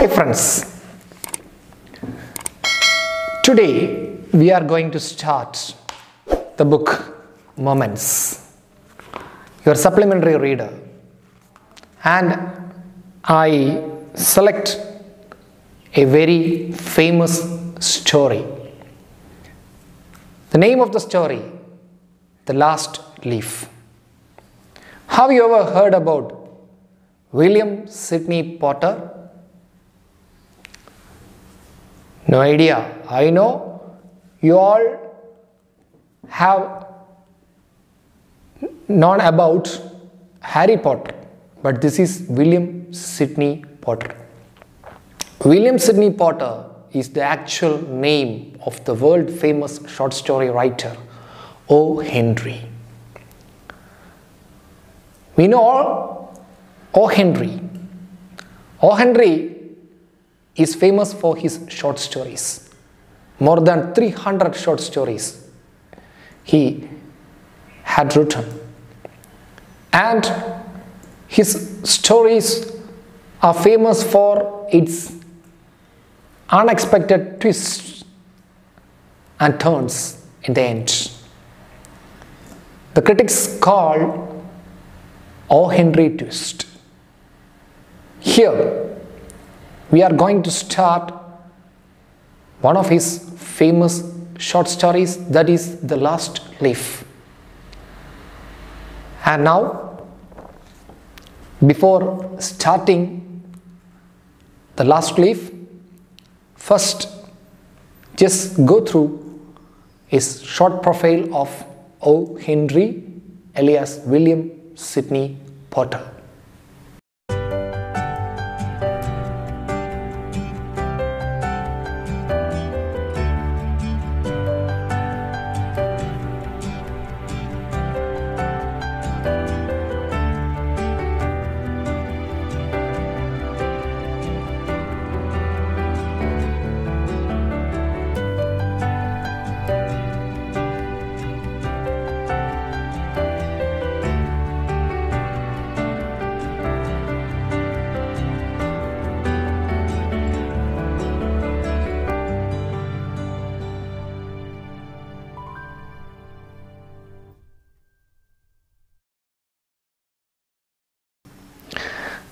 Hi friends, today we are going to start the book Moments, your supplementary reader, and I select a very famous story. The name of the story, The Last Leaf. Have you ever heard about William Sidney Potter? No idea. I know you all have known about Harry Potter, but this is William Sidney Potter. William Sidney Potter is the actual name of the world famous short story writer O. Henry. We know O. Henry. O. Henry is famous for his short stories. More than 300 short stories he had written. And his stories are famous for its unexpected twists and turns in the end. The critics call O. Henry twist. Here we are going to start one of his famous short stories, that is The Last Leaf. And now, before starting The Last Leaf, first just go through his short profile of O. Henry alias William Sidney Potter.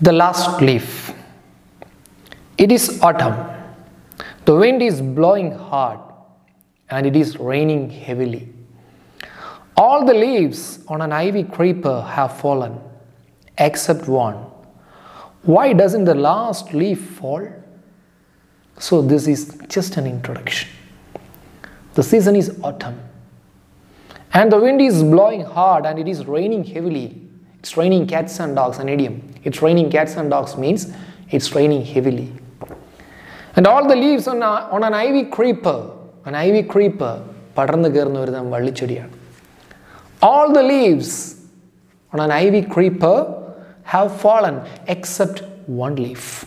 The Last Leaf. It is autumn. The wind is blowing hard and it is raining heavily. All the leaves on an ivy creeper have fallen except one. Why doesn't the last leaf fall? So this is just an introduction. The season is autumn and the wind is blowing hard and it is raining heavily. It's raining cats and dogs, an idiom. It's raining cats and dogs means it's raining heavily. And all the leaves on an ivy creeper, all the leaves on an ivy creeper have fallen except one leaf.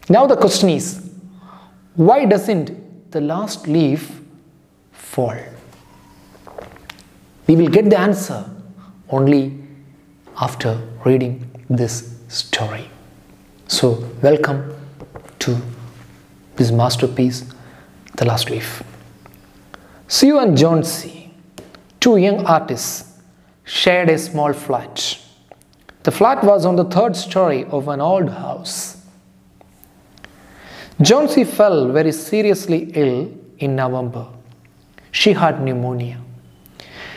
Now the question is, why doesn't the last leaf fall? We will get the answer only after reading this story. So, welcome to this masterpiece, The Last Leaf. Sue and Jonesy, two young artists, shared a small flat. The flat was on the third story of an old house. Jonesy fell very seriously ill in November. She had pneumonia.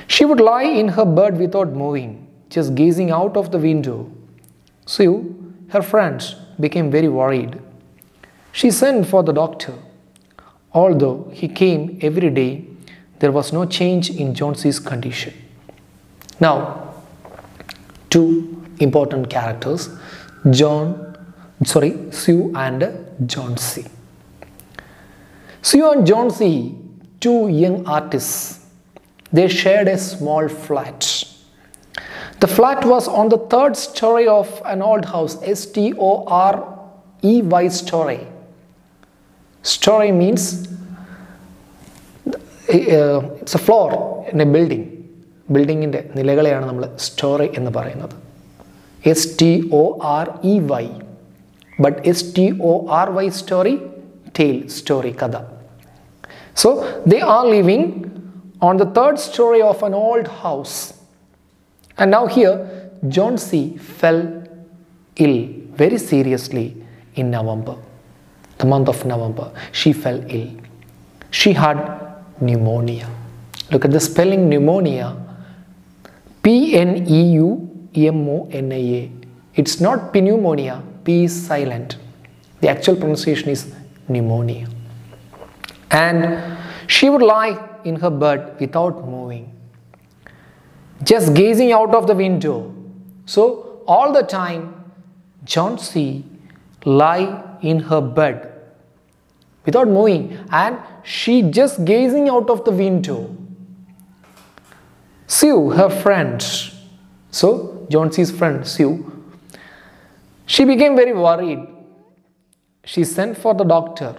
She would lie in her bed without moving, just gazing out of the window. Sue, her friend, became very worried. She sent for the doctor. Although he came every day, there was no change in Jonesy's condition. Now, two important characters, Sue and Jonesy. Sue and Jonesy, two young artists, they shared a small flat. The flat was on the third story of an old house, S-T-O-R-E-Y story. Story means it's a floor in a building. Building-inde നിലകളെയാണ് നമ്മൾ story എന്ന് പറയുന്നത്. S-T-O-R-E-Y. but story story, tale, story, kada. So they are living on the third story of an old house. And now here, Johnsy fell ill very seriously in November. The month of November, she fell ill. She had pneumonia. Look at the spelling pneumonia. Pneumonia. It's not pneumonia. P is silent. The actual pronunciation is pneumonia. And she would lie in her bed without moving, just gazing out of the window. So all the time, Johnsy lie in her bed without moving, and she just gazing out of the window. Sue, her friend, so Johnsy's friend Sue, she became very worried. She sent for the doctor.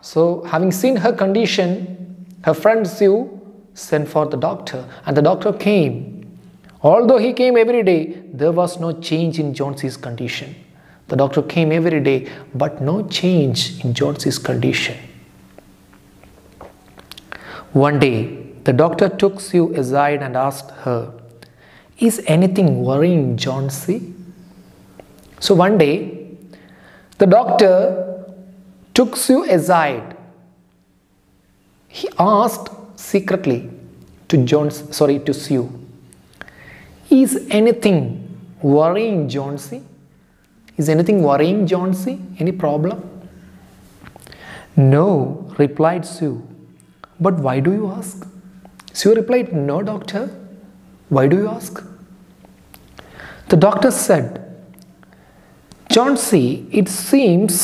So having seen her condition, her friend Sue sent for the doctor, and the doctor came. Although he came every day, there was no change in Johnsy's condition. The doctor came every day, but no change in Johnsy's condition. One day, the doctor took Sue aside and asked her, "Is anything worrying Johnsy?" So one day, the doctor took Sue aside. He asked secretly to Sue, "Is anything worrying Johnsy? Is anything worrying Johnsy? Any problem?" "No," replied Sue. "But why do you ask?" Sue replied, "No, doctor. Why do you ask?" The doctor said, "Johnsy, it seems,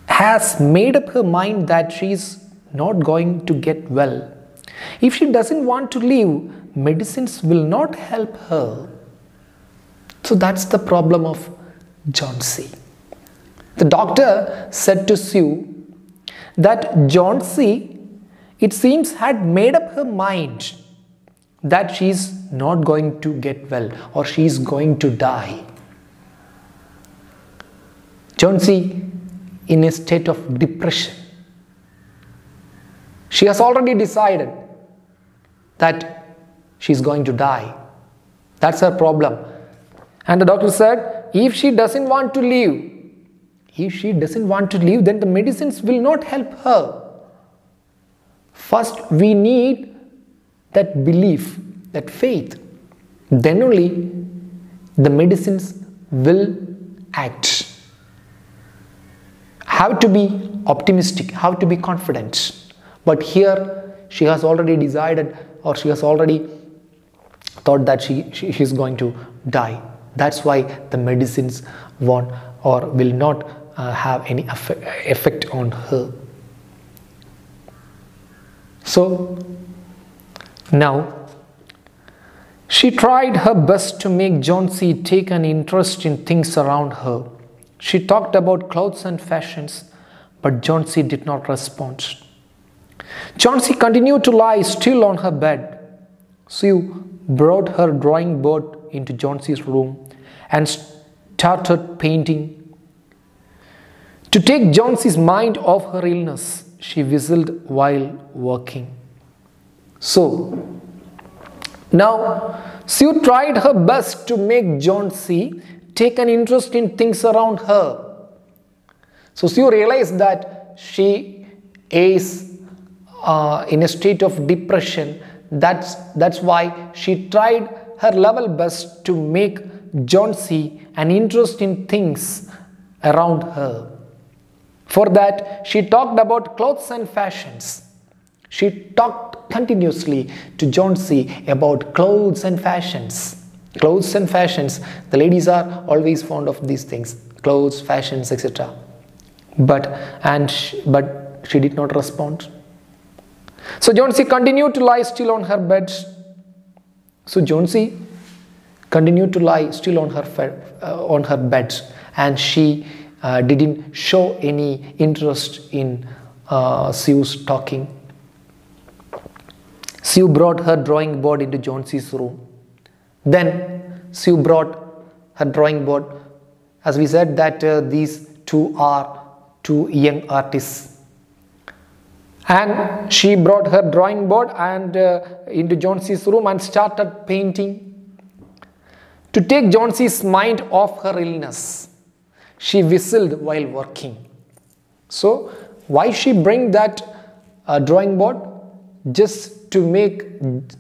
has made up her mind that she is not going to get well. If she doesn't want to live, medicines will not help her." So that's the problem of Johnsy. The doctor said to Sue that Johnsy, it seems, had made up her mind that she is not going to get well, or she is going to die. Johnsy in a state of depression. She has already decided that she is going to die. That's her problem. And the doctor said, if she doesn't want to live, then the medicines will not help her. First, we need that belief, that faith. Then only the medicines will act. Have to be optimistic, have to be confident. But here she has already decided, or she has already thought that she is going to die. That's why the medicines won't or will not have any effect on her. So now she tried her best to make Johnsy take an interest in things around her. She talked about clothes and fashions, but Johnsy did not respond. Johnsy continued to lie still on her bed. Sue brought her drawing board into Johnsy's room and started painting. To take Johnsy's mind off her illness, she whistled while working. So now Sue tried her best to make Johnsy take an interest in things around her. So Sue realized that she is in a state of depression. That's why she tried her level best to make Johnsy an interest in things around her. For that, she talked about clothes and fashions. She talked continuously to Johnsy about clothes and fashions. Clothes and fashions. The ladies are always fond of these things. Clothes, fashions, etc. But she did not respond. So Johnsy continued to lie still on her bed. So Johnsy continued to lie still on her bed, and she didn't show any interest in Sue's talking. Sue brought her drawing board into Johnsy's room. Then Sue brought her drawing board As we said that these two are two young artists. And she brought her drawing board and into John-C's room and started painting. To take John-C's mind off her illness, she whistled while working. So, why she bring that drawing board? Just to make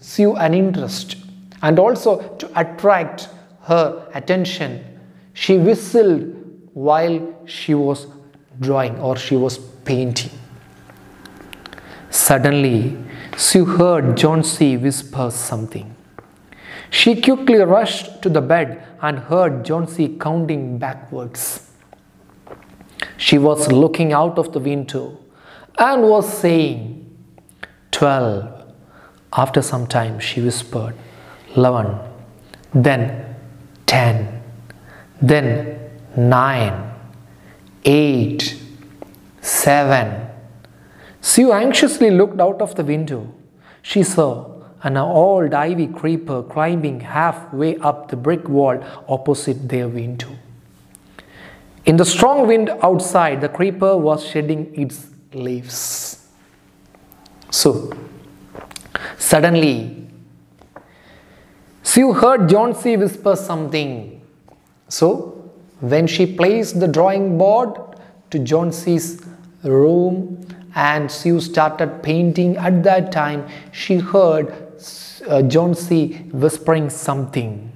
Sue an interest and also to attract her attention. She whistled while she was drawing or she was painting. Suddenly, Sue heard John-C whisper something. She quickly rushed to the bed and heard John-C counting backwards. She was looking out of the window and was saying, 12. After some time, she whispered, 11, then 10, then 9, 8, 7. Sue anxiously looked out of the window. She saw an old ivy creeper climbing halfway up the brick wall opposite their window. In the strong wind outside, the creeper was shedding its leaves. So, suddenly, Sue heard John-C whisper something. So, when she placed the drawing board to John-C's room and Sue started painting, at that time, she heard John-C whispering something,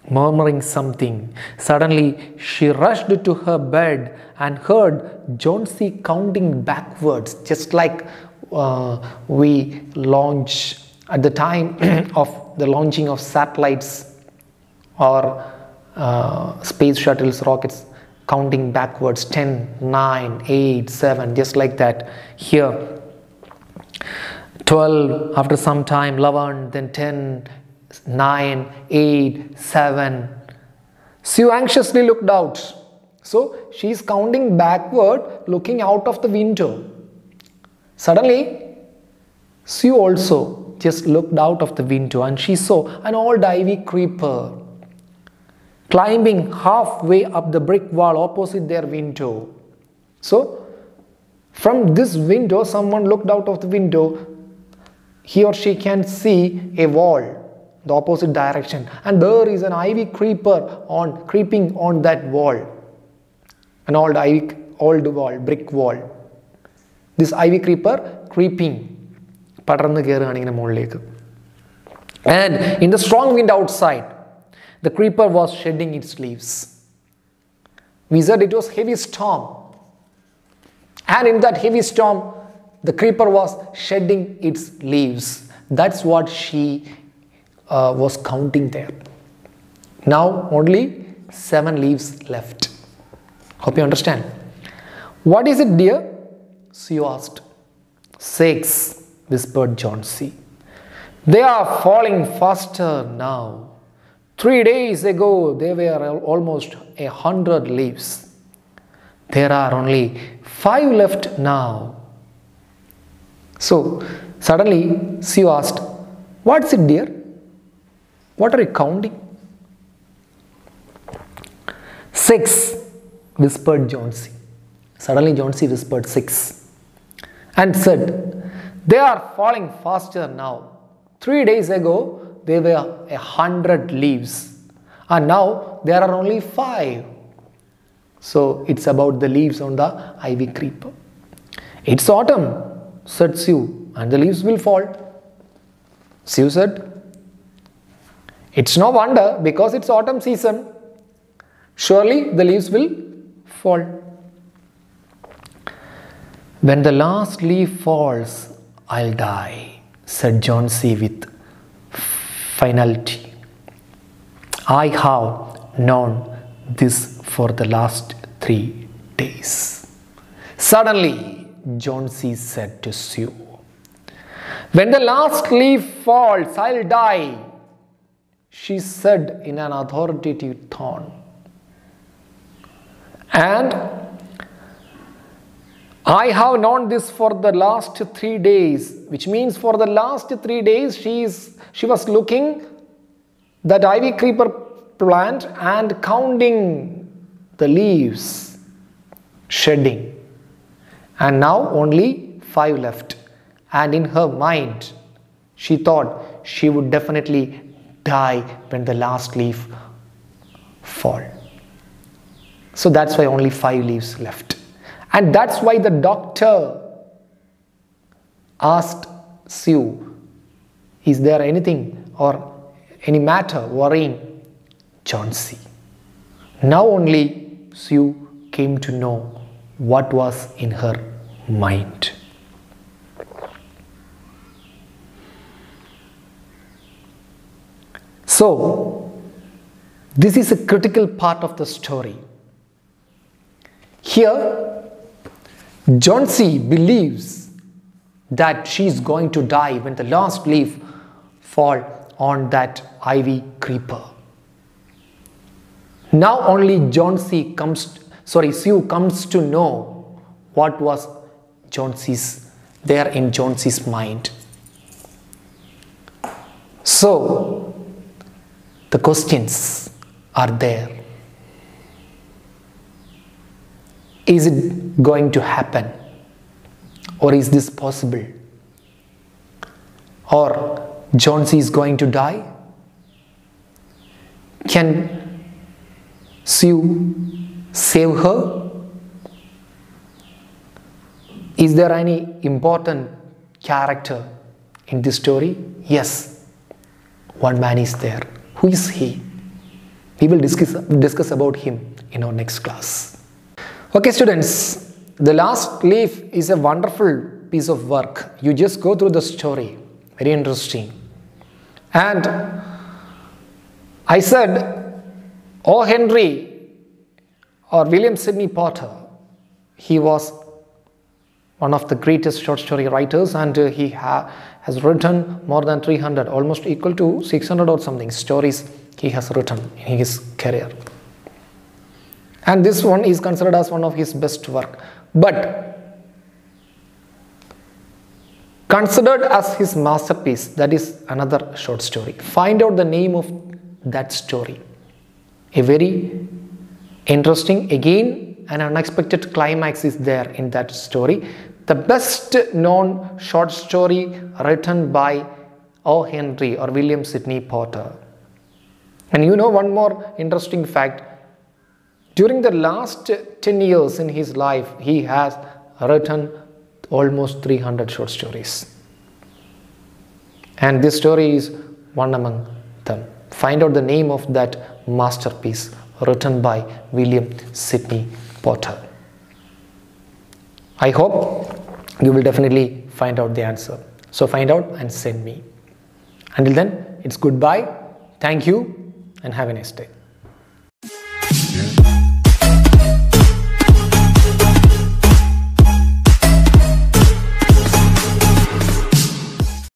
murmuring something. Suddenly, she rushed to her bed and heard John-C counting backwards, just like we launch at the time of the launching of satellites or space shuttles, rockets, counting backwards, 10, 9, 8, 7, just like that. Here, 12, after some time, 11, then 10, 9, 8, 7. Sue anxiously looked out. So, she is counting backward, looking out of the window. Suddenly, Sue also just looked out of the window and she saw an old ivy creeper climbing halfway up the brick wall opposite their window. So, from this window, someone looked out of the window. He or she can see a wall, the opposite direction, and there is an ivy creeper creeping on that wall, an old wall, brick wall. This ivy creeper creeping. And in the strong wind outside, the creeper was shedding its leaves. We said it was heavy storm. And in that heavy storm, the creeper was shedding its leaves. That's what she was counting there. Now only 7 leaves left. Hope you understand. What is it, dear? Sue asked. 6, whispered John-C. They are falling faster now. 3 days ago, there were almost 100 leaves. There are only 5 left now. So, suddenly, Sue asked, what's it, dear? What are you counting? 6, whispered John-C. Suddenly, John-C whispered 6 and said, they are falling faster now. 3 days ago, there were 100 leaves and now there are only 5. So, it's about the leaves on the ivy creeper. It's autumn, said Sue, and the leaves will fall. Sue said, it's no wonder because it's autumn season. Surely the leaves will fall. When the last leaf falls, I'll die, said John-C with finality. I have known this for the last 3 days. Suddenly, John-C said to Sue, when the last leaf falls, I'll die, she said in an authoritative tone. And I have known this for the last 3 days, which means for the last 3 days she was looking that ivy creeper plant and counting the leaves shedding, and now only 5 left. And in her mind, she thought she would definitely die when the last leaf fall. So that's why only 5 leaves left. And that's why the doctor asked Sue, is there anything or any matter worrying Johnsy? Now only Sue came to know what was in her mind. So, this is a critical part of the story. Here, Johnsy believes that she is going to die when the last leaf falls on that ivy creeper. Now only Sue comes to know what was there in Johnsy's mind. So, the questions are there. Is it going to happen? Or is this possible? Or Johnsy is going to die? Can Sue save her? Is there any important character in this story? Yes, one man is there. Who is he? We will discuss about him in our next class. Okay students, the last leaf is a wonderful piece of work. You just go through the story. Very interesting. And I said, O. Henry or William Sidney Porter, he was one of the greatest short story writers, and he has written more than 300, almost equal to 600 or something stories he has written in his career. And this one is considered as one of his best work. But considered as his masterpiece, that is another short story. Find out the name of that story. A very interesting, again an unexpected climax is there in that story. The best known short story written by O. Henry or William Sidney Porter. And you know one more interesting fact. During the last 10 years in his life, he has written almost 300 short stories. And this story is one among them. Find out the name of that masterpiece written by William Sidney Porter. I hope you will definitely find out the answer. So find out and send me. Until then, it's goodbye. Thank you and have a nice day.